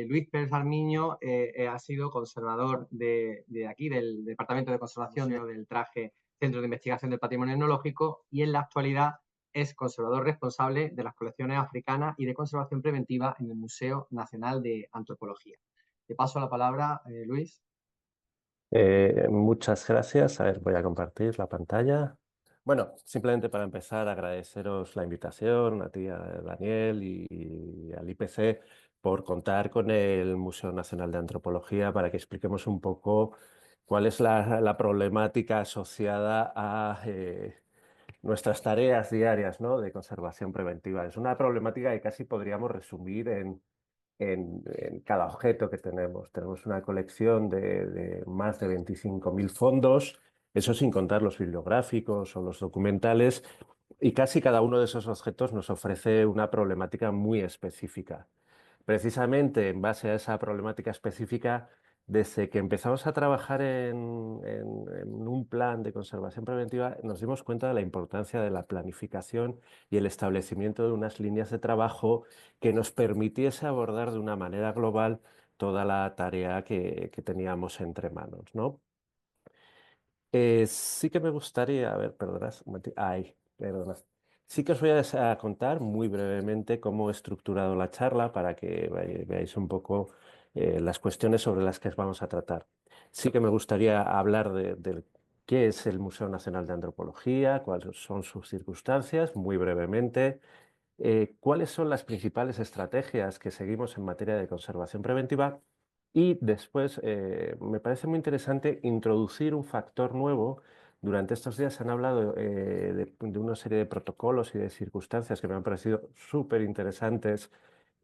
Luis Pérez Armiño ha sido conservador de aquí, del Departamento de Conservación del Traje, Centro de Investigación del Patrimonio Etnológico, y en la actualidad es conservador responsable de las colecciones africanas y de conservación preventiva en el Museo Nacional de Antropología. Te paso la palabra, Luis. Muchas gracias. A ver, voy a compartir la pantalla. Bueno, simplemente para empezar, agradeceros la invitación a ti, a Daniel y al IPC por contar con el Museo Nacional de Antropología para que expliquemos un poco cuál es la problemática asociada a nuestras tareas diarias, ¿no?, de conservación preventiva. Es una problemática que casi podríamos resumir en cada objeto que tenemos. Tenemos una colección de más de 25.000 fondos, eso sin contar los bibliográficos o los documentales, y casi cada uno de esos objetos nos ofrece una problemática muy específica. Precisamente en base a esa problemática específica, desde que empezamos a trabajar en un plan de conservación preventiva, nos dimos cuenta de la importancia de la planificación y el establecimiento de unas líneas de trabajo que nos permitiese abordar de una manera global toda la tarea que teníamos entre manos, ¿no? Sí que me gustaría, a ver, perdonad, un momentito. Ay, perdonad. Sí que os voy a contar muy brevemente cómo he estructurado la charla para que veáis un poco las cuestiones sobre las que vamos a tratar. Sí que me gustaría hablar de qué es el Museo Nacional de Antropología, cuáles son sus circunstancias, muy brevemente, cuáles son las principales estrategias que seguimos en materia de conservación preventiva y después me parece muy interesante introducir un factor nuevo. Durante estos días se han hablado de una serie de protocolos y de circunstancias que me han parecido súper interesantes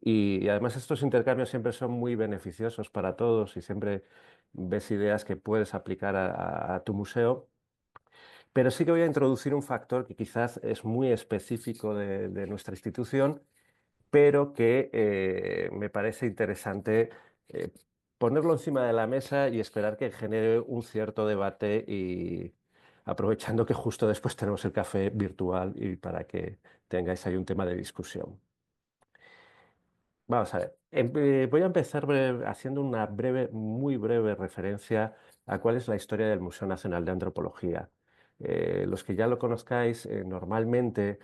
y además estos intercambios siempre son muy beneficiosos para todos y siempre ves ideas que puedes aplicar a tu museo. Pero sí que voy a introducir un factor que quizás es muy específico de nuestra institución, pero que me parece interesante eh, ponerlo encima de la mesa y esperar que genere un cierto debate y aprovechando que justo después tenemos el café virtual y para que tengáis ahí un tema de discusión. Vamos a ver. Voy a empezar haciendo una breve, muy breve referencia a cuál es la historia del Museo Nacional de Antropología. Los que ya lo conozcáis, normalmente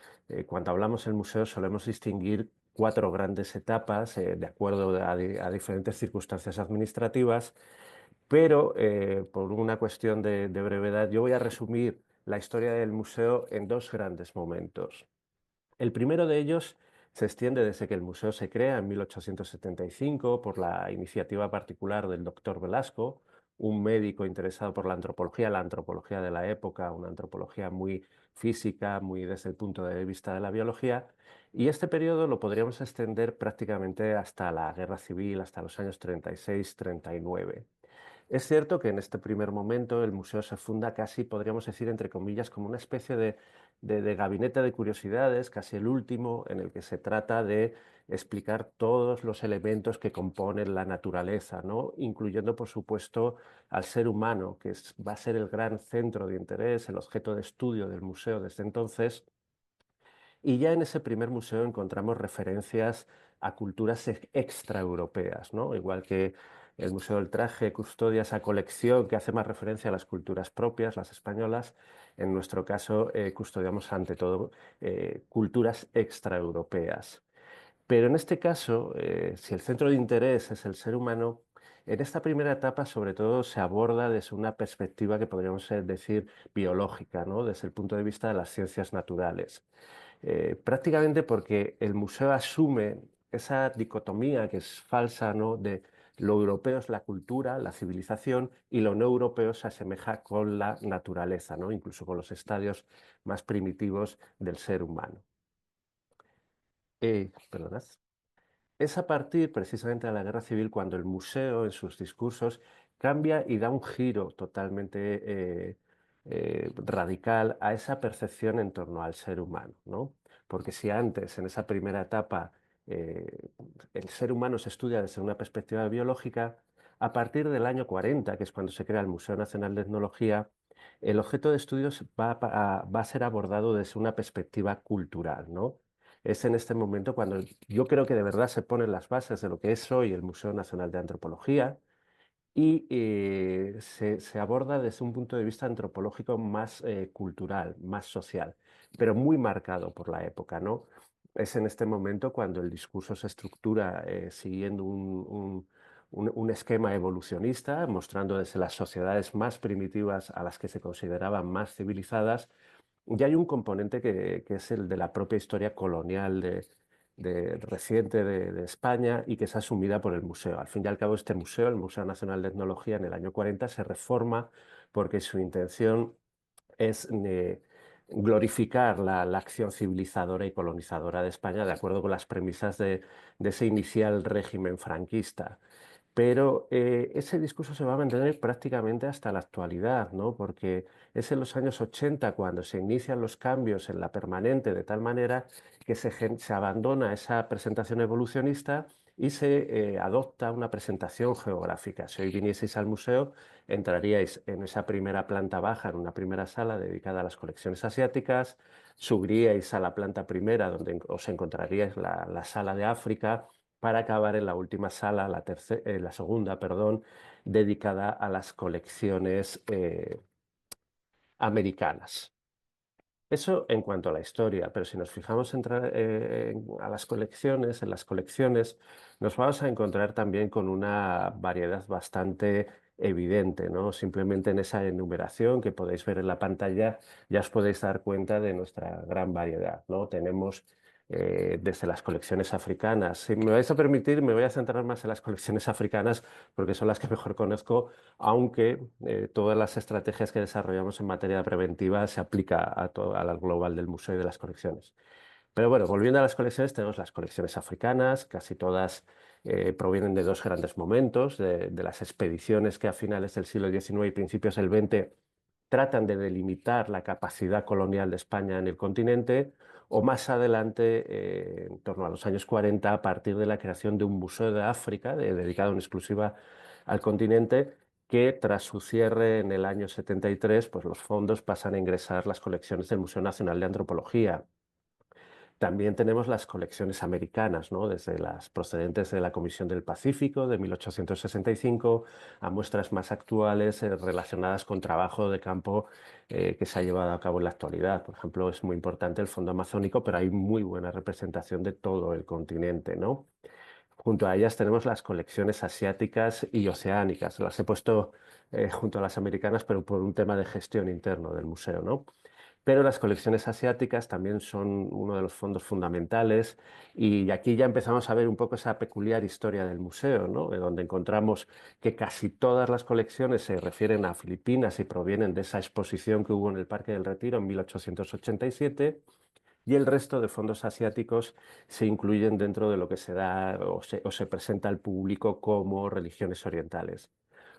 cuando hablamos del museo solemos distinguir cuatro grandes etapas de acuerdo a diferentes circunstancias administrativas, pero por una cuestión de brevedad yo voy a resumir la historia del museo en dos grandes momentos. El primero de ellos se extiende desde que el museo se crea en 1875 por la iniciativa particular del doctor Velasco, un médico interesado por la antropología de la época, una antropología muy física, muy desde el punto de vista de la biología, y este periodo lo podríamos extender prácticamente hasta la Guerra Civil, hasta los años 36-39. Es cierto que en este primer momento el museo se funda casi, podríamos decir, entre comillas, como una especie de gabinete de curiosidades, casi el último, en el que se trata de explicar todos los elementos que componen la naturaleza, ¿no?, incluyendo, por supuesto, al ser humano, que va a ser el gran centro de interés, el objeto de estudio del museo desde entonces. Y ya en ese primer museo encontramos referencias a culturas extraeuropeas, ¿no? Igual que el Museo del Traje custodia esa colección que hace más referencia a las culturas propias, las españolas. En nuestro caso, custodiamos ante todo culturas extraeuropeas. Pero en este caso, si el centro de interés es el ser humano, en esta primera etapa sobre todo se aborda desde una perspectiva que podríamos decir biológica, ¿no?, desde el punto de vista de las ciencias naturales. Prácticamente porque el museo asume esa dicotomía que es falsa, ¿no?, de lo europeo es la cultura, la civilización, y lo no europeo se asemeja con la naturaleza, ¿no?, incluso con los estadios más primitivos del ser humano. Perdonad. Es a partir precisamente de la Guerra Civil cuando el museo en sus discursos cambia y da un giro totalmente radical a esa percepción en torno al ser humano, ¿no? Porque si antes, en esa primera etapa, eh, el ser humano se estudia desde una perspectiva biológica, a partir del año 40, que es cuando se crea el Museo Nacional de Etnología, el objeto de estudios va a ser abordado desde una perspectiva cultural, ¿no? es en este momento cuando yo creo que de verdad se ponen las bases de lo que es hoy el Museo Nacional de Antropología y se aborda desde un punto de vista antropológico más cultural, más social, pero muy marcado por la época, ¿no? Es en este momento cuando el discurso se estructura siguiendo un esquema evolucionista, mostrando desde las sociedades más primitivas a las que se consideraban más civilizadas, y hay un componente que es el de la propia historia colonial reciente de España y que es asumida por el museo. Al fin y al cabo, este museo, el Museo Nacional de Etnología, en el año 40 se reforma porque su intención es glorificar la acción civilizadora y colonizadora de España de acuerdo con las premisas de ese inicial régimen franquista. Pero ese discurso se va a mantener prácticamente hasta la actualidad, ¿no? Porque es en los años 80 cuando se inician los cambios en la permanente, de tal manera que se abandona esa presentación evolucionista y se adopta una presentación geográfica. Si hoy vinieseis al museo, entraríais en esa primera planta baja, en una primera sala dedicada a las colecciones asiáticas, subiríais a la planta primera, donde os encontraríais la sala de África, para acabar en la última sala, la segunda, perdón, dedicada a las colecciones americanas. Eso en cuanto a la historia, pero si nos fijamos a las colecciones, en las colecciones, nos vamos a encontrar también con una variedad bastante evidente, ¿no? Simplemente en esa enumeración que podéis ver en la pantalla ya os podéis dar cuenta de nuestra gran variedad, ¿no? Tenemos desde las colecciones africanas. Si me vais a permitir, me voy a centrar más en las colecciones africanas porque son las que mejor conozco, aunque todas las estrategias que desarrollamos en materia preventiva se aplica a la global del museo y de las colecciones. Pero bueno, volviendo a las colecciones, tenemos las colecciones africanas, casi todas provienen de dos grandes momentos, de las expediciones que a finales del siglo XIX y principios del XX tratan de delimitar la capacidad colonial de España en el continente, o más adelante, en torno a los años 40, a partir de la creación de un Museo de África, dedicado en exclusiva al continente, que tras su cierre en el año 73, pues los fondos pasan a ingresar las colecciones del Museo Nacional de Antropología. También tenemos las colecciones americanas, ¿no? Desde las procedentes de la Comisión del Pacífico de 1865 a muestras más actuales relacionadas con trabajo de campo que se ha llevado a cabo en la actualidad. Por ejemplo, es muy importante el Fondo Amazónico, pero hay muy buena representación de todo el continente, ¿no? Junto a ellas tenemos las colecciones asiáticas y oceánicas. Las he puesto junto a las americanas, pero por un tema de gestión interno del museo, ¿no? Pero las colecciones asiáticas también son uno de los fondos fundamentales y aquí ya empezamos a ver un poco esa peculiar historia del museo, ¿no? De donde encontramos que casi todas las colecciones se refieren a Filipinas y provienen de esa exposición que hubo en el Parque del Retiro en 1887 y el resto de fondos asiáticos se incluyen dentro de lo que se da o se presenta al público como religiones orientales.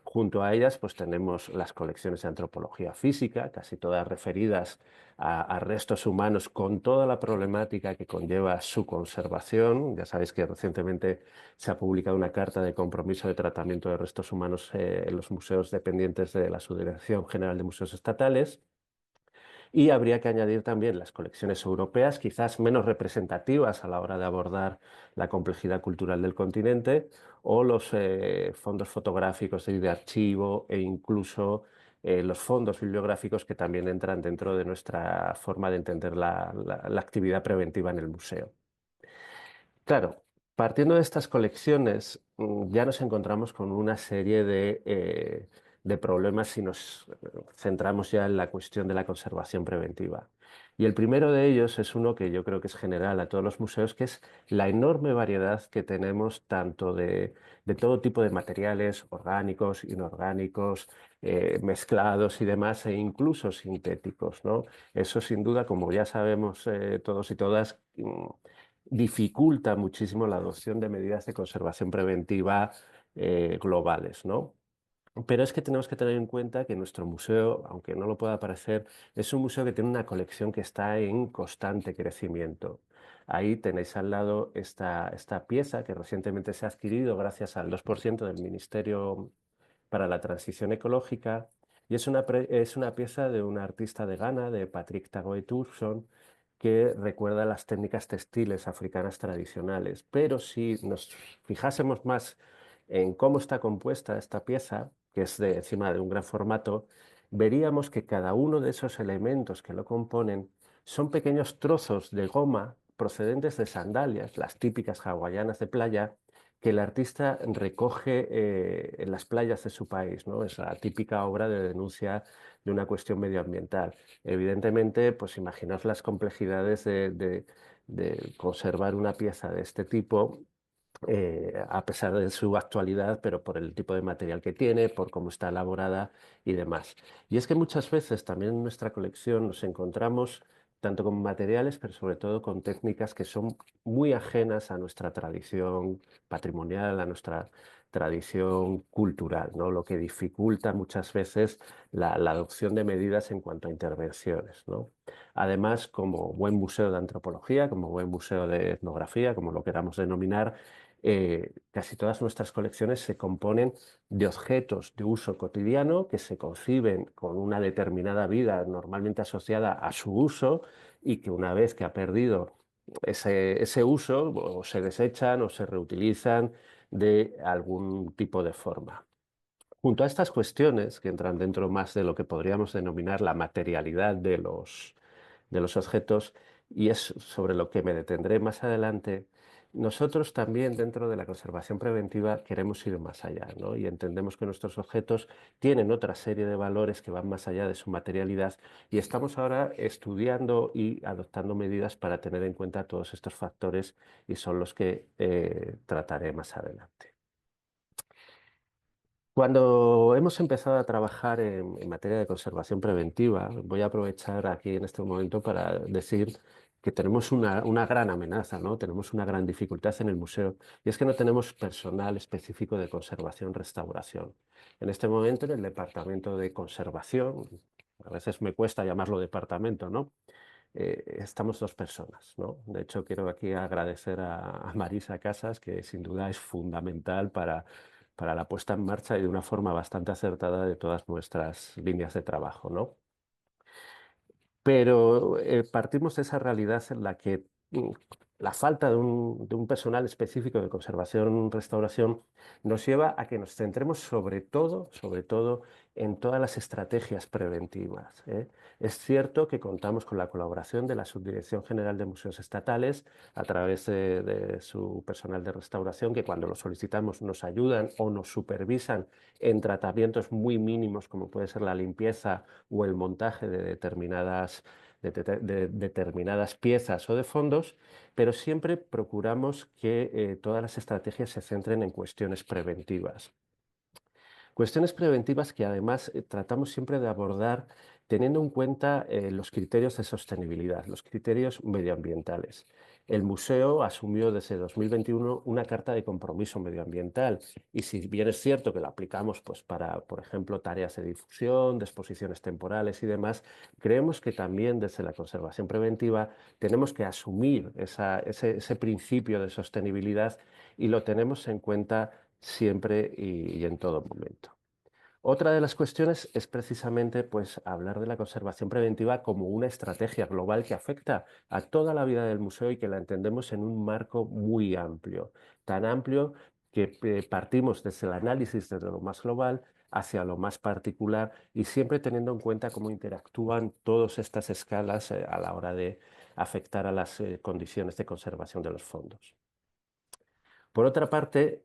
Junto a ellas, pues tenemos las colecciones de antropología física, casi todas referidas a restos humanos con toda la problemática que conlleva su conservación. Ya sabéis que recientemente se ha publicado una carta de compromiso de tratamiento de restos humanos en los museos dependientes de la Subdirección General de Museos Estatales. Y habría que añadir también las colecciones europeas, quizás menos representativas a la hora de abordar la complejidad cultural del continente, o los fondos fotográficos y de archivo e incluso los fondos bibliográficos que también entran dentro de nuestra forma de entender la actividad preventiva en el museo. Claro, partiendo de estas colecciones, ya nos encontramos con una serie de problemas si nos centramos ya en la cuestión de la conservación preventiva. Y el primero de ellos es uno que yo creo que es general a todos los museos, que es la enorme variedad que tenemos tanto de todo tipo de materiales orgánicos, inorgánicos, mezclados y demás, e incluso sintéticos, ¿no? Eso sin duda, como ya sabemos todos y todas, dificulta muchísimo la adopción de medidas de conservación preventiva globales, ¿no? Pero es que tenemos que tener en cuenta que nuestro museo, aunque no lo pueda parecer, es un museo que tiene una colección que está en constante crecimiento. Ahí tenéis al lado esta pieza que recientemente se ha adquirido gracias al 2% del Ministerio para la Transición Ecológica y es una pieza de un artista de Ghana, de Patrick Tagoe Turson, que recuerda las técnicas textiles africanas tradicionales. Pero si nos fijásemos más en cómo está compuesta esta pieza, que es de encima de un gran formato, veríamos que cada uno de esos elementos que lo componen son pequeños trozos de goma procedentes de sandalias, las típicas hawaianas de playa, que el artista recoge en las playas de su país, ¿no? Es la típica obra de denuncia de una cuestión medioambiental. Evidentemente, pues imaginaos las complejidades de conservar una pieza de este tipo, a pesar de su actualidad, pero por el tipo de material que tiene, por cómo está elaborada y demás. Y es que muchas veces también en nuestra colección nos encontramos tanto con materiales, pero sobre todo con técnicas que son muy ajenas a nuestra tradición patrimonial, a nuestra tradición cultural, ¿no? Lo que dificulta muchas veces la adopción de medidas en cuanto a intervenciones, ¿no? Además, como buen museo de antropología, como buen museo de etnografía, como lo queramos denominar, casi todas nuestras colecciones se componen de objetos de uso cotidiano que se conciben con una determinada vida normalmente asociada a su uso y que una vez que ha perdido ese uso o se desechan o se reutilizan de algún tipo de forma. Junto a estas cuestiones, que entran dentro más de lo que podríamos denominar la materialidad de los objetos, y es sobre lo que me detendré más adelante, nosotros también dentro de la conservación preventiva queremos ir más allá, ¿no? Y entendemos que nuestros objetos tienen otra serie de valores que van más allá de su materialidad y estamos ahora estudiando y adoptando medidas para tener en cuenta todos estos factores y son los que trataré más adelante. Cuando hemos empezado a trabajar en materia de conservación preventiva, voy a aprovechar aquí en este momento para decir que tenemos una gran amenaza, ¿no? Tenemos una gran dificultad en el museo y es que no tenemos personal específico de conservación-restauración. En este momento, en el departamento de conservación, a veces me cuesta llamarlo departamento, ¿no? Estamos dos personas, ¿no? De hecho, quiero aquí agradecer a Marisa Casas, que sin duda es fundamental para la puesta en marcha y de una forma bastante acertada de todas nuestras líneas de trabajo, ¿no? Pero partimos de esa realidad en la que la falta de un personal específico de conservación-restauración nos lleva a que nos centremos sobre todo en todas las estrategias preventivas, ¿eh? Es cierto que contamos con la colaboración de la Subdirección General de Museos Estatales a través de su personal de restauración, que cuando lo solicitamos nos ayudan o nos supervisan en tratamientos muy mínimos, como puede ser la limpieza o el montaje de determinadas piezas o de fondos, pero siempre procuramos que todas las estrategias se centren en cuestiones preventivas. Cuestiones preventivas que además tratamos siempre de abordar teniendo en cuenta los criterios de sostenibilidad, los criterios medioambientales. El museo asumió desde 2021 una carta de compromiso medioambiental y si bien es cierto que la aplicamos pues, para, por ejemplo, tareas de difusión, de exposiciones temporales y demás, creemos que también desde la conservación preventiva tenemos que asumir ese principio de sostenibilidad y lo tenemos en cuenta siempre y en todo momento. Otra de las cuestiones es precisamente pues, hablar de la conservación preventiva como una estrategia global que afecta a toda la vida del museo y que la entendemos en un marco muy amplio, tan amplio que partimos desde el análisis desde lo más global hacia lo más particular y siempre teniendo en cuenta cómo interactúan todas estas escalas a la hora de afectar a las condiciones de conservación de los fondos. Por otra parte,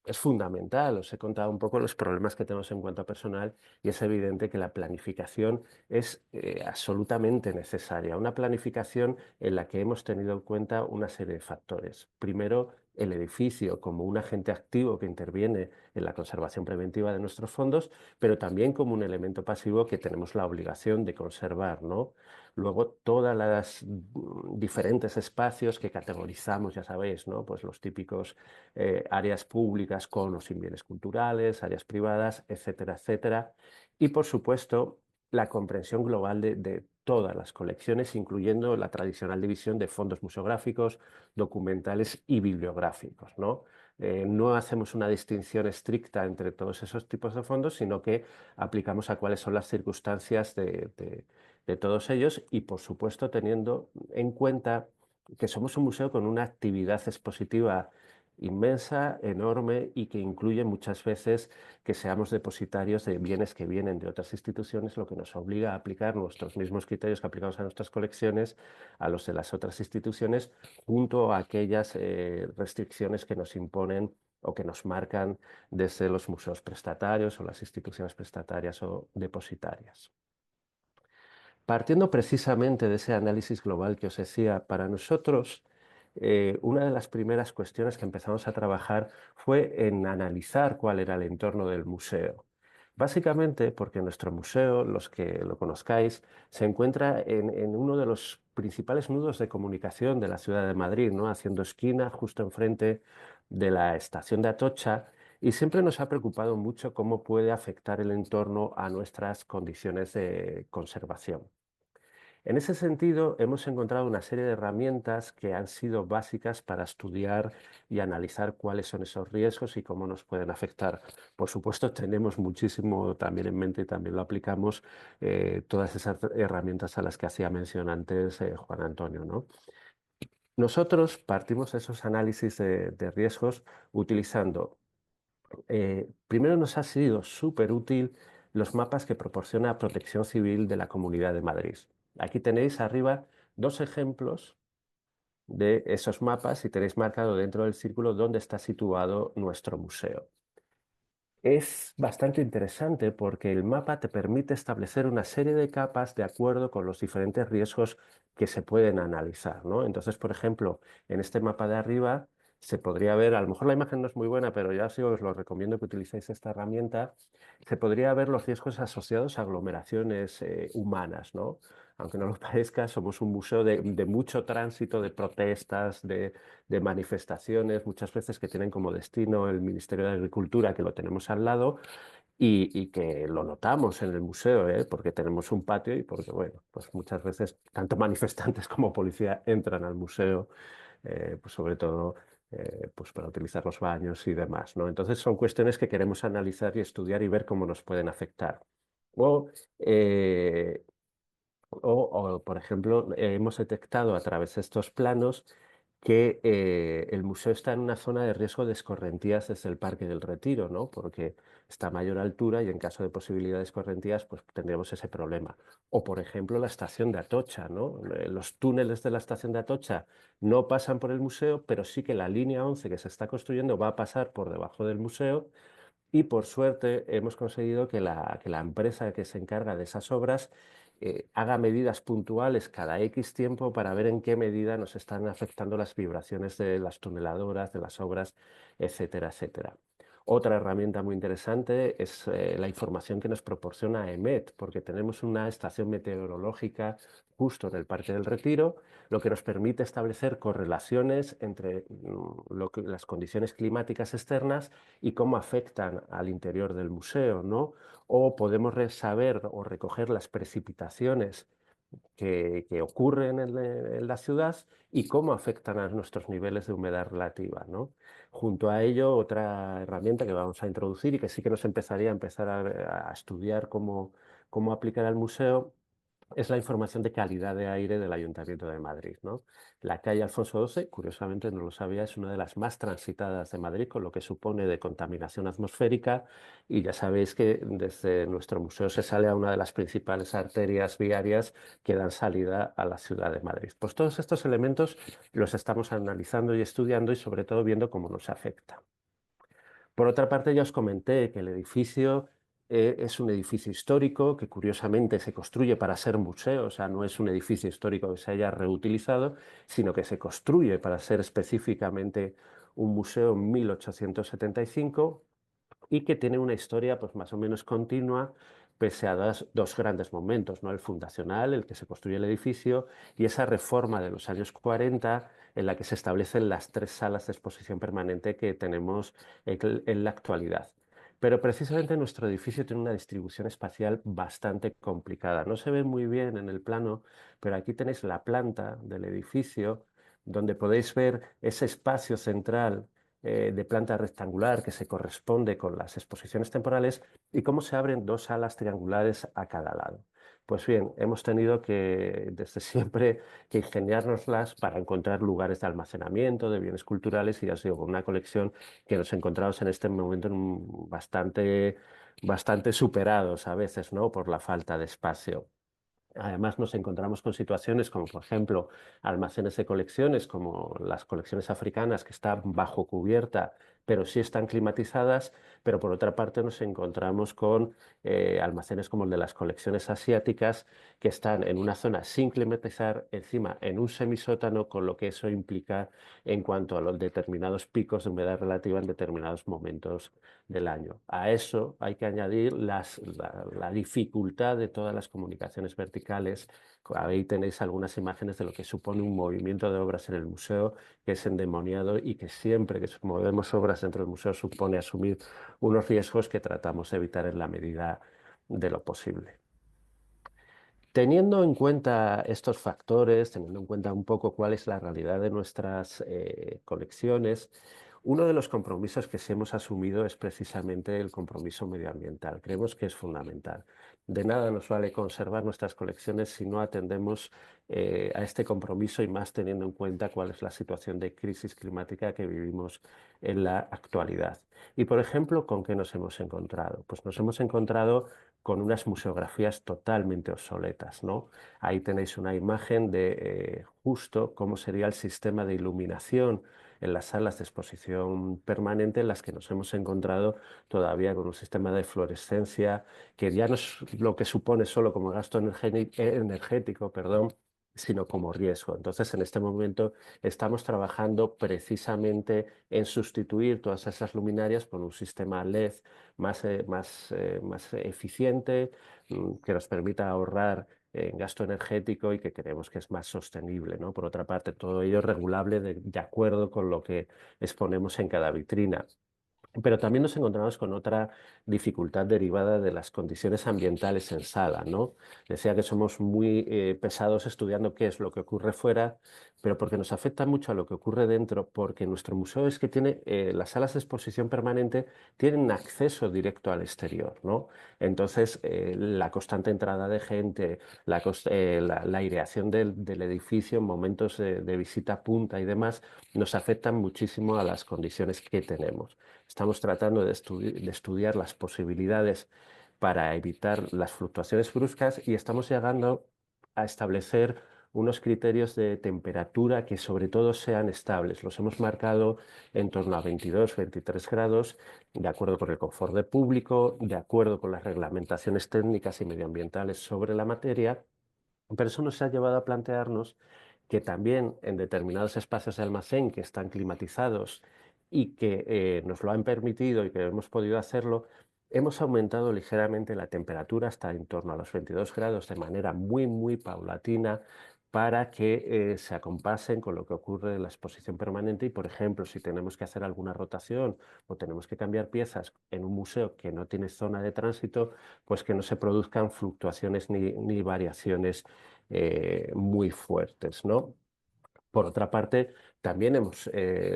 es fundamental, os he contado un poco los problemas que tenemos en cuanto a personal y es evidente que la planificación es absolutamente necesaria. Una planificación en la que hemos tenido en cuenta una serie de factores. Primero, el edificio como un agente activo que interviene en la conservación preventiva de nuestros fondos, pero también como un elemento pasivo que tenemos la obligación de conservar, ¿no? Luego, todas las diferentes espacios que categorizamos, ya sabéis, ¿no? Pues los típicos áreas públicas con o sin bienes culturales, áreas privadas, etcétera, etcétera. Y, por supuesto, la comprensión global de todas las colecciones, incluyendo la tradicional división de fondos museográficos, documentales y bibliográficos, ¿no? No hacemos una distinción estricta entre todos esos tipos de fondos, sino que aplicamos a cuáles son las circunstancias de todos ellos y, por supuesto, teniendo en cuenta que somos un museo con una actividad expositiva inmensa, enorme y que incluye muchas veces que seamos depositarios de bienes que vienen de otras instituciones, lo que nos obliga a aplicar nuestros mismos criterios que aplicamos a nuestras colecciones a los de las otras instituciones, junto a aquellas restricciones que nos imponen o que nos marcan desde los museos prestatarios o las instituciones prestatarias o depositarias. Partiendo precisamente de ese análisis global que os decía, para nosotros una de las primeras cuestiones que empezamos a trabajar fue en analizar cuál era el entorno del museo. Básicamente porque nuestro museo, los que lo conozcáis, se encuentra en uno de los principales nudos de comunicación de la ciudad de Madrid, ¿no? Haciendo esquina justo enfrente de la estación de Atocha, y siempre nos ha preocupado mucho cómo puede afectar el entorno a nuestras condiciones de conservación. En ese sentido, hemos encontrado una serie de herramientas que han sido básicas para estudiar y analizar cuáles son esos riesgos y cómo nos pueden afectar. Por supuesto, tenemos muchísimo también en mente y también lo aplicamos, todas esas herramientas a las que hacía mención antes Juan Antonio, ¿no? Nosotros partimos de esos análisis de riesgos utilizando, primero nos ha sido súper útil los mapas que proporciona Protección Civil de la Comunidad de Madrid. Aquí tenéis arriba dos ejemplos de esos mapas y tenéis marcado dentro del círculo dónde está situado nuestro museo. Es bastante interesante porque el mapa te permite establecer una serie de capas de acuerdo con los diferentes riesgos que se pueden analizar, ¿no? Entonces, por ejemplo, en este mapa de arriba se podría ver, a lo mejor la imagen no es muy buena, pero ya sí os lo recomiendo que utilicéis esta herramienta, se podría ver los riesgos asociados a aglomeraciones humanas, ¿no? Aunque no lo parezca, somos un museo de mucho tránsito, de protestas, de manifestaciones, muchas veces que tienen como destino el Ministerio de Agricultura, que lo tenemos al lado, y que lo notamos en el museo, ¿eh? Porque tenemos un patio y porque, bueno, pues muchas veces tanto manifestantes como policía entran al museo, pues sobre todo pues para utilizar los baños y demás, ¿no? Entonces son cuestiones que queremos analizar y estudiar y ver cómo nos pueden afectar. O, eh, por ejemplo, hemos detectado a través de estos planos que el museo está en una zona de riesgo de escorrentías desde el Parque del Retiro, ¿no? Porque está a mayor altura y en caso de posibilidad de escorrentías, pues tendríamos ese problema. O, por ejemplo, la estación de Atocha, ¿no? Los túneles de la estación de Atocha no pasan por el museo, pero sí que la línea 11 que se está construyendo va a pasar por debajo del museo y por suerte hemos conseguido que la empresa que se encarga de esas obras haga medidas puntuales cada X tiempo para ver en qué medida nos están afectando las vibraciones de las tuneladoras, de las obras, etcétera, etcétera. Otra herramienta muy interesante es la información que nos proporciona EMET, porque tenemos una estación meteorológica justo en el Parque del Retiro, lo que nos permite establecer correlaciones entre las condiciones climáticas externas y cómo afectan al interior del museo, ¿no? O podemos saber o recoger las precipitaciones que ocurren en la ciudad y cómo afectan a nuestros niveles de humedad relativa, ¿no? Junto a ello, otra herramienta que vamos a introducir y que sí que nos empezaría a empezar a estudiar cómo aplicar al museo es la información de calidad de aire del Ayuntamiento de Madrid, ¿no? La calle Alfonso XII, curiosamente no lo sabía, es una de las más transitadas de Madrid, con lo que supone de contaminación atmosférica, y ya sabéis que desde nuestro museo se sale a una de las principales arterias viarias que dan salida a la ciudad de Madrid. Pues todos estos elementos los estamos analizando y estudiando y sobre todo viendo cómo nos afecta. Por otra parte, ya os comenté que el edificio es un edificio histórico que curiosamente se construye para ser museo, o sea, no es un edificio histórico que se haya reutilizado, sino que se construye para ser específicamente un museo en 1875 y que tiene una historia pues más o menos continua pese a dos grandes momentos, ¿no? El fundacional, el que se construye el edificio, y esa reforma de los años 40 en la que se establecen las tres salas de exposición permanente que tenemos en la actualidad. Pero precisamente nuestro edificio tiene una distribución espacial bastante complicada. No se ve muy bien en el plano, pero aquí tenéis la planta del edificio donde podéis ver ese espacio central de planta rectangular que se corresponde con las exposiciones temporales y cómo se abren dos salas triangulares a cada lado. Pues bien, hemos tenido que, desde siempre, que ingeniárnoslas para encontrar lugares de almacenamiento de bienes culturales y ya os digo, con una colección que nos encontramos en este momento bastante superados a veces, ¿no? Por la falta de espacio. Además, nos encontramos con situaciones como, por ejemplo, almacenes de colecciones, como las colecciones africanas, que están bajo cubierta, pero sí están climatizadas, pero por otra parte nos encontramos con almacenes como el de las colecciones asiáticas, que están en una zona sin climatizar, encima en un semisótano, con lo que eso implica en cuanto a los determinados picos de humedad relativa en determinados momentos del año. A eso hay que añadir la dificultad de todas las comunicaciones verticales. Ahí tenéis algunas imágenes de lo que supone un movimiento de obras en el museo, que es endemoniado y que siempre que movemos obras dentro del museo supone asumir unos riesgos que tratamos de evitar en la medida de lo posible. Teniendo en cuenta estos factores, teniendo en cuenta un poco cuál es la realidad de nuestras colecciones, uno de los compromisos que sí hemos asumido es precisamente el compromiso medioambiental. Creemos que es fundamental. De nada nos vale conservar nuestras colecciones si no atendemos a este compromiso y más teniendo en cuenta cuál es la situación de crisis climática que vivimos en la actualidad. Y, por ejemplo, ¿con qué nos hemos encontrado? Pues nos hemos encontrado con unas museografías totalmente obsoletas, ¿no? Ahí tenéis una imagen de justo cómo sería el sistema de iluminación en las salas de exposición permanente en las que nos hemos encontrado todavía con un sistema de fluorescencia que ya no es lo que supone solo como gasto energético, perdón, sino como riesgo. Entonces, en este momento estamos trabajando precisamente en sustituir todas esas luminarias por un sistema LED más eficiente, que nos permita ahorrar en gasto energético y que creemos que es más sostenible, ¿no? Por otra parte, todo ello regulable de acuerdo con lo que exponemos en cada vitrina. Pero también nos encontramos con otra dificultad derivada de las condiciones ambientales en sala, ¿no? Decía que somos muy pesados estudiando qué es lo que ocurre fuera, pero porque nos afecta mucho a lo que ocurre dentro, porque nuestro museo es que tiene las salas de exposición permanente tienen acceso directo al exterior, ¿no? Entonces, la constante entrada de gente, la aireación del edificio en momentos de visita punta y demás, nos afectan muchísimo a las condiciones que tenemos. Estamos tratando de estudiar las posibilidades para evitar las fluctuaciones bruscas y estamos llegando a establecer unos criterios de temperatura que sobre todo sean estables. Los hemos marcado en torno a 22, 23 grados, de acuerdo con el confort del público, de acuerdo con las reglamentaciones técnicas y medioambientales sobre la materia, pero eso nos ha llevado a plantearnos que también en determinados espacios de almacén que están climatizados y que nos lo han permitido y que hemos podido hacerlo, hemos aumentado ligeramente la temperatura hasta en torno a los 22 grados de manera muy paulatina para que se acompasen con lo que ocurre en la exposición permanente y, por ejemplo, si tenemos que hacer alguna rotación o tenemos que cambiar piezas en un museo que no tiene zona de tránsito, pues que no se produzcan fluctuaciones ni variaciones muy fuertes, ¿no? Por otra parte, también hemos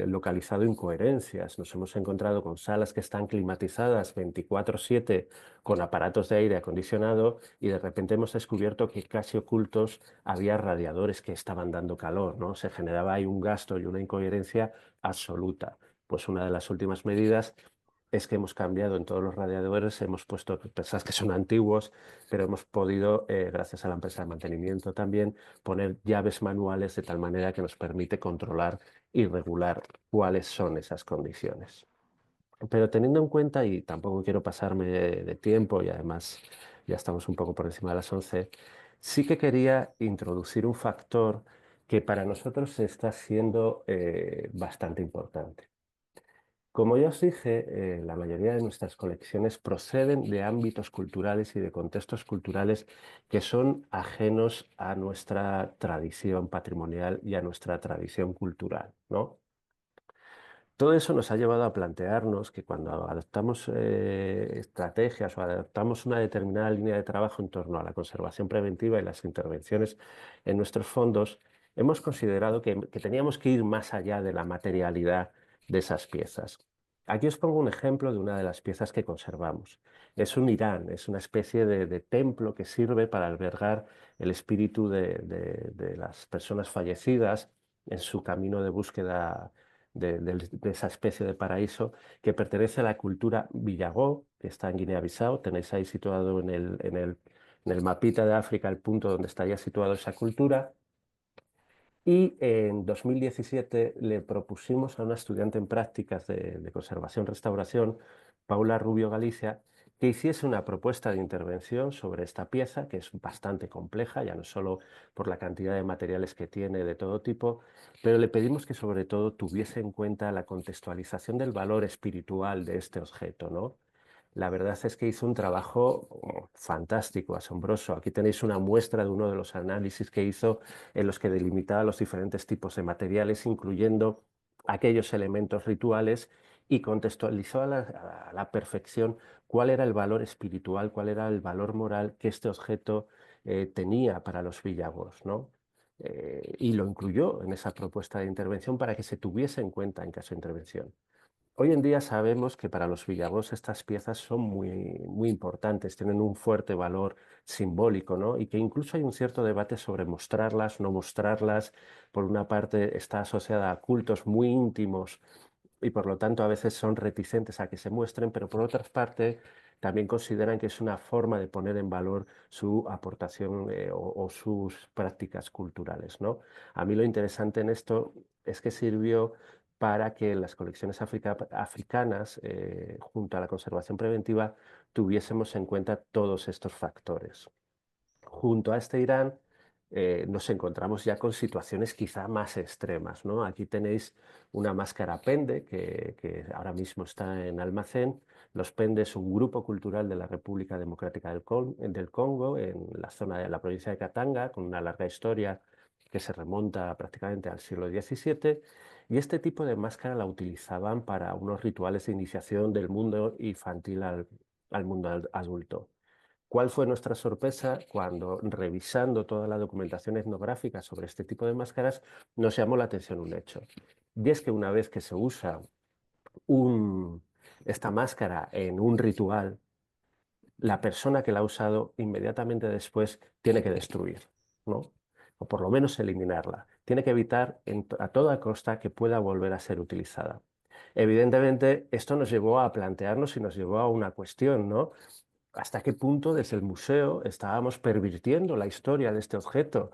localizado incoherencias. Nos hemos encontrado con salas que están climatizadas 24/7 con aparatos de aire acondicionado y de repente hemos descubierto que casi ocultos había radiadores que estaban dando calor, ¿no? Se generaba ahí un gasto y una incoherencia absoluta. Pues una de las últimas medidas es que hemos cambiado en todos los radiadores, hemos puesto, pensad que son antiguos, pero hemos podido, gracias a la empresa de mantenimiento también, poner llaves manuales de tal manera que nos permite controlar y regular cuáles son esas condiciones. Pero teniendo en cuenta, y tampoco quiero pasarme de tiempo y además ya estamos un poco por encima de las 11, sí que quería introducir un factor que para nosotros está siendo bastante importante. Como ya os dije, la mayoría de nuestras colecciones proceden de ámbitos culturales y de contextos culturales que son ajenos a nuestra tradición patrimonial y a nuestra tradición cultural, ¿no? Todo eso nos ha llevado a plantearnos que cuando adoptamos estrategias o adoptamos una determinada línea de trabajo en torno a la conservación preventiva y las intervenciones en nuestros fondos, hemos considerado que teníamos que ir más allá de la materialidad de esas piezas. Aquí os pongo un ejemplo de una de las piezas que conservamos. Es un Irán, es una especie de templo que sirve para albergar el espíritu de las personas fallecidas en su camino de búsqueda de esa especie de paraíso que pertenece a la cultura Villagó, que está en Guinea-Bissau. Tenéis ahí situado en el mapita de África el punto donde estaría situada esa cultura. Y en 2017 le propusimos a una estudiante en prácticas de conservación-restauración, Paula Rubio Galicia, que hiciese una propuesta de intervención sobre esta pieza, que es bastante compleja, ya no solo por la cantidad de materiales que tiene de todo tipo, pero le pedimos que sobre todo tuviese en cuenta la contextualización del valor espiritual de este objeto, ¿no? La verdad es que hizo un trabajo fantástico, asombroso. Aquí tenéis una muestra de uno de los análisis que hizo en los que delimitaba los diferentes tipos de materiales, incluyendo aquellos elementos rituales y contextualizó a la perfección cuál era el valor espiritual, cuál era el valor moral que este objeto tenía para los villagos, ¿no? Y lo incluyó en esa propuesta de intervención para que se tuviese en cuenta en caso de intervención. Hoy en día sabemos que para los villagos estas piezas son muy, muy importantes, tienen un fuerte valor simbólico, ¿no? Y que incluso hay un cierto debate sobre mostrarlas, no mostrarlas. Por una parte está asociada a cultos muy íntimos y por lo tanto a veces son reticentes a que se muestren, pero por otra parte también consideran que es una forma de poner en valor su aportación o sus prácticas culturales, ¿no? A mí lo interesante en esto es que sirvió para que las colecciones africanas, junto a la conservación preventiva, tuviésemos en cuenta todos estos factores. Junto a este Irán, nos encontramos ya con situaciones quizá más extremas, ¿no? Aquí tenéis una máscara pende que ahora mismo está en almacén. Los pende es un grupo cultural de la República Democrática del Congo, en la zona de la provincia de Katanga, con una larga historia que se remonta prácticamente al siglo XVII. Y este tipo de máscara la utilizaban para unos rituales de iniciación del mundo infantil al mundo adulto. ¿Cuál fue nuestra sorpresa cuando, revisando toda la documentación etnográfica sobre este tipo de máscaras, nos llamó la atención un hecho? Y es que una vez que se usa un- esta máscara en un ritual, la persona que la ha usado inmediatamente después tiene que destruir, ¿no? O por lo menos eliminarla. Tiene que evitar a toda costa que pueda volver a ser utilizada. Evidentemente, esto nos llevó a plantearnos y nos llevó a una cuestión, ¿no? ¿Hasta qué punto desde el museo estábamos pervirtiendo la historia de este objeto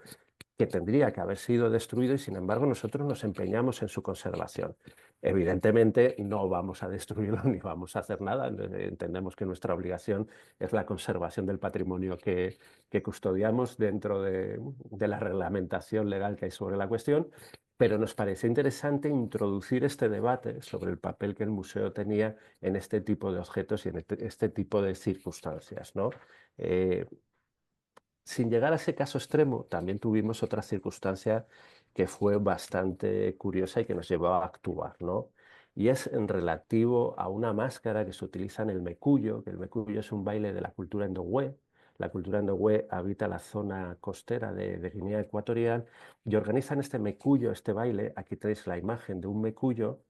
que tendría que haber sido destruido y sin embargo nosotros nos empeñamos en su conservación? Evidentemente no vamos a destruirlo ni vamos a hacer nada. Entendemos que nuestra obligación es la conservación del patrimonio que custodiamos dentro de la reglamentación legal que hay sobre la cuestión, pero nos parece interesante introducir este debate sobre el papel que el museo tenía en este tipo de objetos y en este tipo de circunstancias, ¿no? Eh, Sin llegar a ese caso extremo, también tuvimos otra circunstancia que fue bastante curiosa y que nos llevó a actuar, ¿no? Y es en relativo a una máscara que se utiliza en el mecuyo, que el mecuyo es un baile de la cultura endogüé. La cultura endogüé habita la zona costera de Guinea Ecuatorial y organizan este mecuyo, este baile. Aquí tenéis la imagen de un mecuyo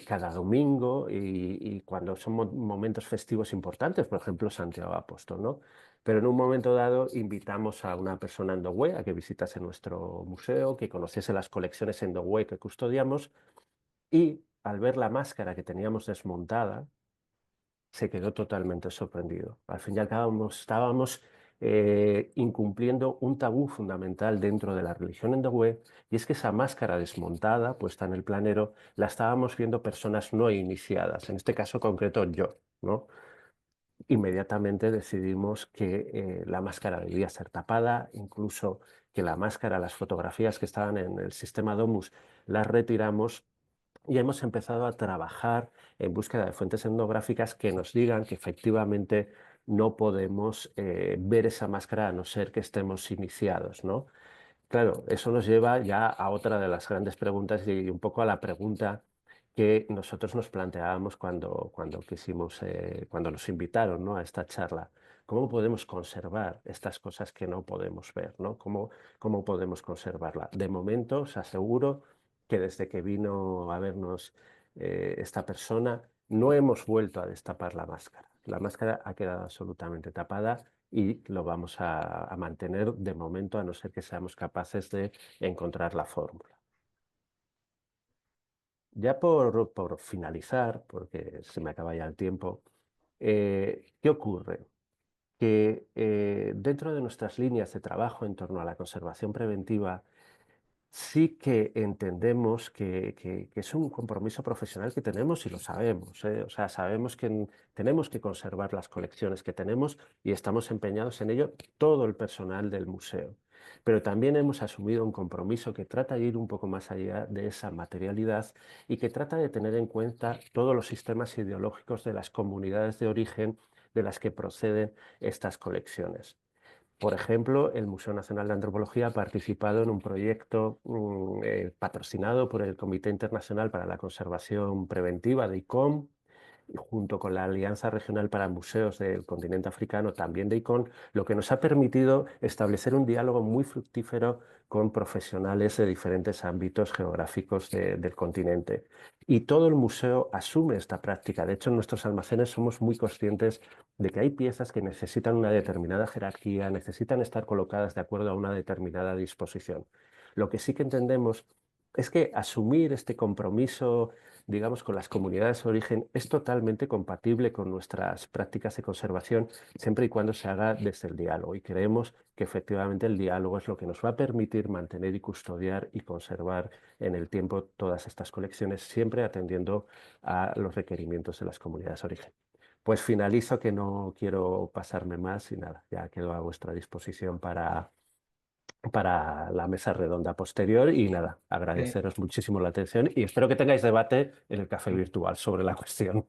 cada domingo y cuando son momentos festivos importantes, por ejemplo, Santiago Apóstol, ¿no? Pero en un momento dado invitamos a una persona endogüe a que visitase nuestro museo, que conociese las colecciones endogüe que custodiamos y al ver la máscara que teníamos desmontada, se quedó totalmente sorprendido. Al fin y al cabo estábamos incumpliendo un tabú fundamental dentro de la religión endogüe, y es que esa máscara desmontada, puesta en el planero, la estábamos viendo personas no iniciadas, en este caso concreto yo, ¿no? Inmediatamente decidimos que la máscara debía ser tapada, incluso que la máscara, las fotografías que estaban en el sistema Domus, las retiramos y hemos empezado a trabajar en búsqueda de fuentes etnográficas que nos digan que efectivamente no podemos ver esa máscara a no ser que estemos iniciados, ¿no? Claro, eso nos lleva ya a otra de las grandes preguntas y un poco a la pregunta que nosotros nos planteábamos cuando quisimos, cuando nos invitaron, ¿no?, a esta charla. ¿Cómo podemos conservar estas cosas que no podemos ver, ¿no? ¿Cómo podemos conservarla? De momento, os aseguro que desde que vino a vernos esta persona, no hemos vuelto a destapar la máscara. La máscara ha quedado absolutamente tapada y lo vamos a mantener de momento, a no ser que seamos capaces de encontrar la fórmula. Ya por finalizar, porque se me acaba ya el tiempo, ¿qué ocurre? Que dentro de nuestras líneas de trabajo en torno a la conservación preventiva, sí que entendemos que es un compromiso profesional que tenemos y lo sabemos, ¿eh? O sea, sabemos que tenemos que conservar las colecciones que tenemos y estamos empeñados en ello todo el personal del museo. Pero también hemos asumido un compromiso que trata de ir un poco más allá de esa materialidad y que trata de tener en cuenta todos los sistemas ideológicos de las comunidades de origen de las que proceden estas colecciones. Por ejemplo, el Museo Nacional de Antropología ha participado en un proyecto patrocinado por el Comité Internacional para la Conservación Preventiva de ICOM, y junto con la Alianza Regional para Museos del Continente Africano, también de ICON, lo que nos ha permitido establecer un diálogo muy fructífero con profesionales de diferentes ámbitos geográficos del continente. Y todo el museo asume esta práctica. De hecho, en nuestros almacenes somos muy conscientes de que hay piezas que necesitan una determinada jerarquía, necesitan estar colocadas de acuerdo a una determinada disposición. Lo que sí que entendemos es que asumir este compromiso, digamos, con las comunidades de origen es totalmente compatible con nuestras prácticas de conservación, siempre y cuando se haga desde el diálogo. Y creemos que efectivamente el diálogo es lo que nos va a permitir mantener y custodiar y conservar en el tiempo todas estas colecciones, siempre atendiendo a los requerimientos de las comunidades de origen. Pues finalizo, que no quiero pasarme más y nada, ya quedo a vuestra disposición para la mesa redonda posterior y nada, Eh, agradeceros muchísimo la atención y espero que tengáis debate en el café virtual sobre la cuestión.